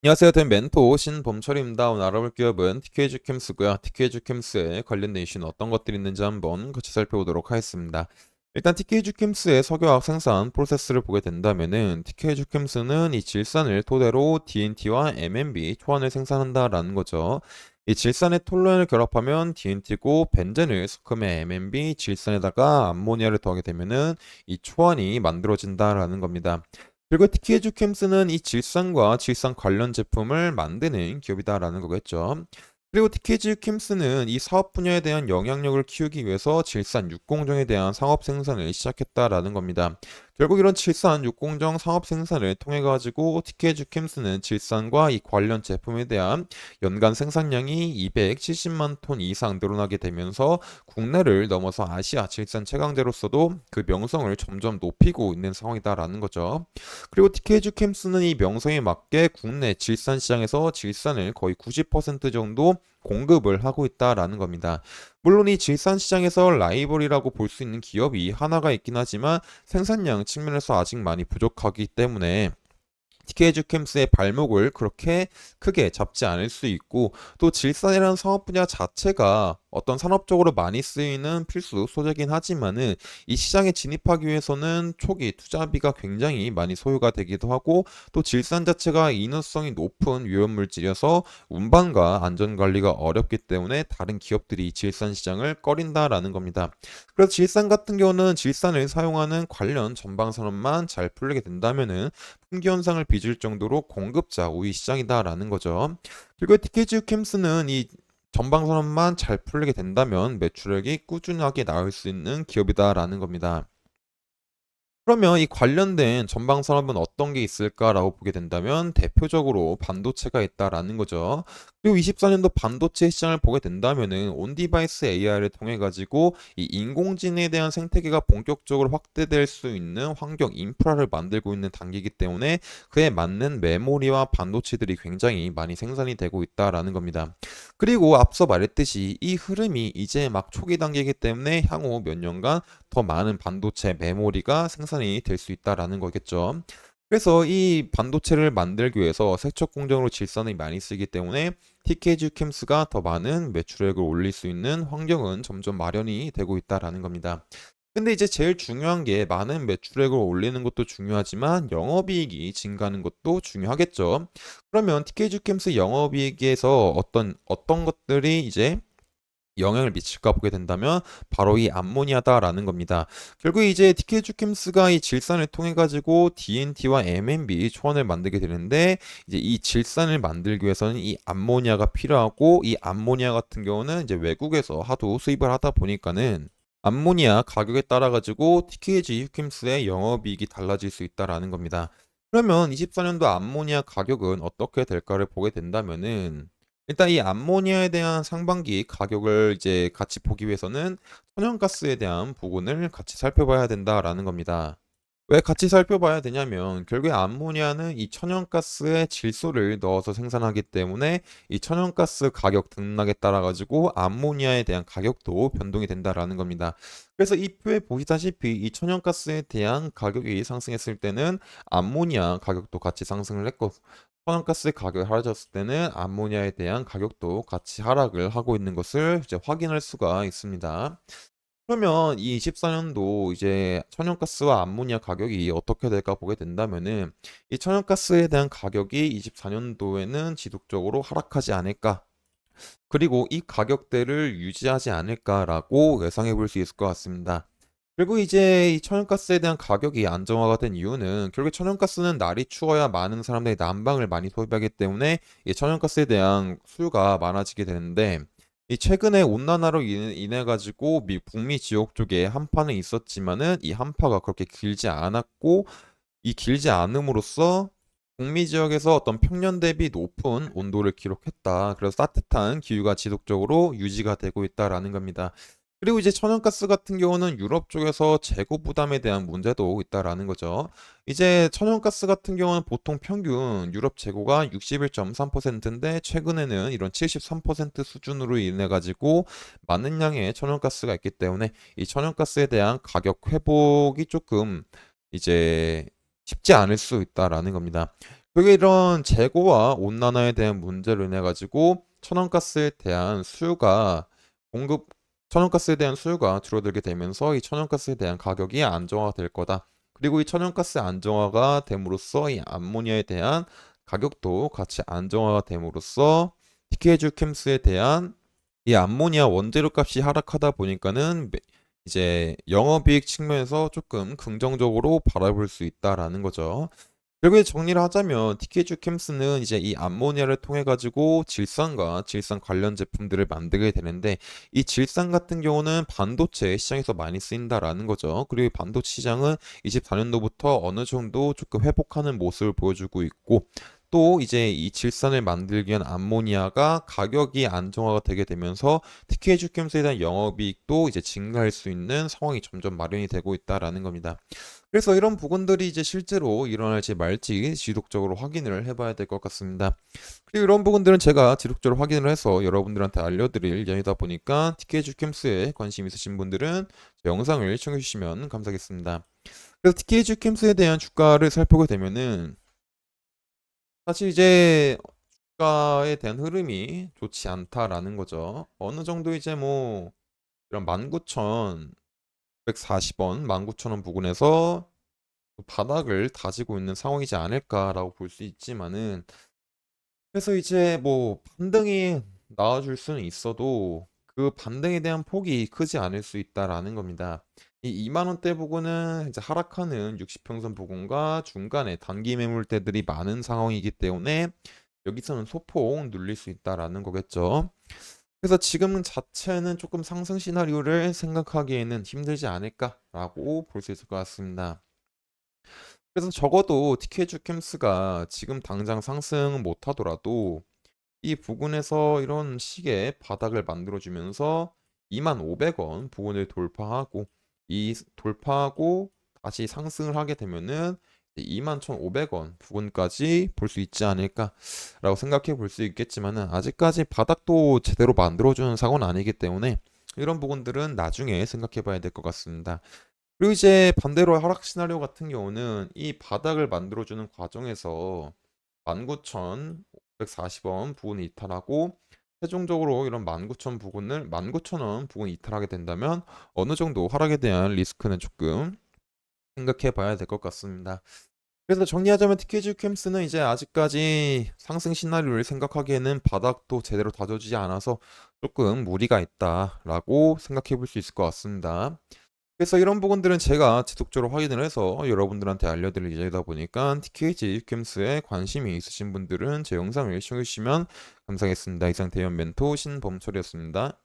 안녕하세요. 된 멘토 신범철입니다. 오늘 알아볼 기업은 TK주캠스고요. TK주캠스에 관련된 이슈는 어떤 것들이 있는지 한번 같이 살펴보도록 하겠습니다. 일단 TK주캠스의 석유화학 생산 프로세스를 보게 된다면은 TK주캠스는 이 질산을 토대로 DNT와 MNB 초안을 생산한다라는 거죠. 이 질산의 톨루엔을 결합하면 DNT고 벤젠을 섞으면 MNB, 질산에다가 암모니아를 더하게 되면은 이 초안이 만들어진다라는 겁니다. 그리고 TK주캠스는 이 질산과 질산 관련 제품을 만드는 기업이다라는 거겠죠. 그리고 TK주캠스는 이 사업 분야에 대한 영향력을 키우기 위해서 질산 육공정에 대한 상업 생산을 시작했다라는 겁니다. 결국 이런 질산 육공정 상업 생산을 통해 가지고 TK주캠스는 질산과 이 관련 제품에 대한 연간 생산량이 270만 톤 이상 늘어나게 되면서 국내를 넘어서 아시아 질산 최강제로서도 그 명성을 점점 높이고 있는 상황이다라는 거죠. 그리고 TK주캠스는 이 명성에 맞게 국내 질산 시장에서 질산을 거의 90% 정도 공급을 하고 있다라는 겁니다. 물론 이 질산 시장에서 라이벌이라고 볼 수 있는 기업이 하나가 있긴 하지만 생산량 측면에서 아직 많이 부족하기 때문에 TK주캠스의 발목을 그렇게 크게 잡지 않을 수 있고, 또 질산이라는 사업 분야 자체가 어떤 산업적으로 많이 쓰이는 필수 소재긴 하지만은 이 시장에 진입하기 위해서는 초기 투자비가 굉장히 많이 소요가 되기도 하고, 또 질산 자체가 인후성이 높은 위험물질이어서 운반과 안전관리가 어렵기 때문에 다른 기업들이 질산 시장을 꺼린다라는 겁니다. 그래서 질산 같은 경우는 질산을 사용하는 관련 전방 산업만 잘 풀리게 된다면은 품귀 현상을 빚을 정도로 공급자 우위 시장이다라는 거죠. 그리고 TKG 캠스는 이 전방 산업만 잘 풀리게 된다면 매출액이 꾸준하게 나올 수 있는 기업이다라는 겁니다. 그러면 이 관련된 전방 산업은 어떤 게 있을까라고 보게 된다면 대표적으로 반도체가 있다라는 거죠. 그리고 24년도 반도체 시장을 보게 된다면은 온디바이스 AI를 통해 가지고 이 인공지능에 대한 생태계가 본격적으로 확대될 수 있는 환경 인프라를 만들고 있는 단계이기 때문에 그에 맞는 메모리와 반도체들이 굉장히 많이 생산이 되고 있다라는 겁니다. 그리고 앞서 말했듯이 이 흐름이 이제 막 초기 단계이기 때문에 향후 몇 년간 더 많은 반도체 메모리가 생산이 될 수 있다라는 거겠죠. 그래서 이 반도체를 만들기 위해서 세척 공정으로 질산이 많이 쓰기 때문에 TKG 캠스가 더 많은 매출액을 올릴 수 있는 환경은 점점 마련이 되고 있다라는 겁니다. 근데 이제 제일 중요한 게 많은 매출액을 올리는 것도 중요하지만 영업이익이 증가하는 것도 중요하겠죠. 그러면 TKG 캠스 영업이익에서 어떤 것들이 이제 영향을 미칠까 보게 된다면 바로 이 암모니아다라는 겁니다. 결국 이제 TK주캠스가 이 질산을 통해 가지고 DNT와 MNB 초원을 만들게 되는데, 이제 이 질산을 만들기 위해서는 이 암모니아가 필요하고, 이 암모니아 같은 경우는 이제 외국에서 하도 수입을 하다 보니까는 암모니아 가격에 따라 가지고 TKG 휴캠스의 영업이익이 달라질 수 있다라는 겁니다. 그러면 24년도 암모니아 가격은 어떻게 될까를 보게 된다면은, 일단 이 암모니아에 대한 상반기 가격을 이제 같이 보기 위해서는 천연가스에 대한 부분을 같이 살펴봐야 된다라는 겁니다. 왜 같이 살펴봐야 되냐면 결국에 암모니아는 이 천연가스에 질소를 넣어서 생산하기 때문에 이 천연가스 가격 등락에 따라 가지고 암모니아에 대한 가격도 변동이 된다라는 겁니다. 그래서 이 표에 보시다시피 이 천연가스에 대한 가격이 상승했을 때는 암모니아 가격도 같이 상승을 했고, 천연가스 가격이 하락했을 때는 암모니아에 대한 가격도 같이 하락을 하고 있는 것을 이제 확인할 수가 있습니다. 그러면 이 24년도 이제 천연가스와 암모니아 가격이 어떻게 될까 보게 된다면은, 이 천연가스에 대한 가격이 24년도에는 지속적으로 하락하지 않을까, 그리고 이 가격대를 유지하지 않을까라고 예상해 볼 수 있을 것 같습니다. 그리고 이제 이 천연가스에 대한 가격이 안정화가 된 이유는 결국 천연가스는 날이 추워야 많은 사람들이 난방을 많이 소비하기 때문에 이 천연가스에 대한 수요가 많아지게 되는데, 이 최근에 온난화로 인해 가지고 북미 지역 쪽에 한파는 있었지만은 이 한파가 그렇게 길지 않았고, 이 길지 않음으로써 북미 지역에서 어떤 평년 대비 높은 온도를 기록했다. 그래서 따뜻한 기후가 지속적으로 유지가 되고 있다라는 겁니다. 그리고 이제 천연가스 같은 경우는 유럽 쪽에서 재고 부담에 대한 문제도 있다라는 거죠. 이제 천연가스 같은 경우는 보통 평균 유럽 재고가 61.3%인데 최근에는 이런 73% 수준으로 인해 가지고 많은 양의 천연가스가 있기 때문에 이 천연가스에 대한 가격 회복이 조금 이제 쉽지 않을 수 있다라는 겁니다. 그게 이런 재고와 온난화에 대한 문제로 인해 가지고 천연가스에 대한 수요가 공급 천연가스에 대한 수요가 줄어들게 되면서 이 천연가스에 대한 가격이 안정화가 될 거다. 그리고 이 천연가스 안정화가 됨으로써 이 암모니아에 대한 가격도 같이 안정화가 됨으로써 TK주캠스에 대한 이 암모니아 원재료 값이 하락하다 보니까는 이제 영업이익 측면에서 조금 긍정적으로 바라볼 수 있다라는 거죠. 결국에 정리를 하자면 TKG 캠스는 이제 이 암모니아를 통해 가지고 질산과 질산 관련 제품들을 만들게 되는데 이 질산 같은 경우는 반도체 시장에서 많이 쓰인다라는 거죠. 그리고 이 반도체 시장은 24년도부터 어느 정도 조금 회복하는 모습을 보여주고 있고 또 이제 이 질산을 만들기 위한 암모니아가 가격이 안정화가 되게 되면서 TKG 캠스에 대한 영업이익도 이제 증가할 수 있는 상황이 점점 마련이 되고 있다라는 겁니다. 그래서 이런 부분들이 이제 실제로 일어날지 말지 지속적으로 확인을 해봐야 될 것 같습니다. 그리고 이런 부분들은 제가 지속적으로 확인을 해서 여러분들한테 알려드릴 예정이다 보니까 TKG 캠스에 관심 있으신 분들은 제 영상을 시청해 주시면 감사하겠습니다. 그래서 TKG 캠스에 대한 주가를 살펴보게 되면은 사실 이제 주가에 대한 흐름이 좋지 않다라는 거죠. 어느 정도 이제 뭐 이런 19,140원, 19,000원 부근에서 바닥을 다지고 있는 상황이지 않을까라고 볼 수 있지만은 그래서 이제 뭐 반등이 나와줄 수는 있어도 그 반등에 대한 폭이 크지 않을 수 있다라는 겁니다. 이 2만 원대 부근은 이제 하락하는 60평선 부근과 중간에 단기 매물대들이 많은 상황이기 때문에 여기서는 소폭 눌릴 수 있다라는 거겠죠. 그래서 지금 자체는 조금 상승 시나리오를 생각하기에는 힘들지 않을까라고 볼 수 있을 것 같습니다. 그래서 적어도 TKG 캠스가 지금 당장 상승 못 하더라도 이 부근에서 이런 식의 바닥을 만들어주면서 25,000원 부근을 돌파하고 이 돌파하고 다시 상승을 하게 되면은 21,500원 부근까지 볼 수 있지 않을까라고 생각해 볼 수 있겠지만은 아직까지 바닥도 제대로 만들어주는 상황은 아니기 때문에 이런 부분들은 나중에 생각해 봐야 될 것 같습니다. 그리고 이제 반대로 하락 시나리오 같은 경우는 이 바닥을 만들어주는 과정에서 19,540원 부근을 이탈하고 최종적으로 이런 19,000 부근을 19,000원 부근 이탈하게 된다면 어느 정도 하락에 대한 리스크는 조금 생각해 봐야 될 것 같습니다. 그래서 정리하자면 TKG 캠스는 이제 아직까지 상승 시나리오를 생각하기에는 바닥도 제대로 다져지지 않아서 조금 무리가 있다라고 생각해 볼 수 있을 것 같습니다. 그래서 이런 부분들은 제가 지속적으로 확인을 해서 여러분들한테 알려드릴 예정이다 보니까 TKG 캠스에 관심이 있으신 분들은 제 영상을 시청해 주시면 감사하겠습니다. 이상 대연 멘토 신범철이었습니다.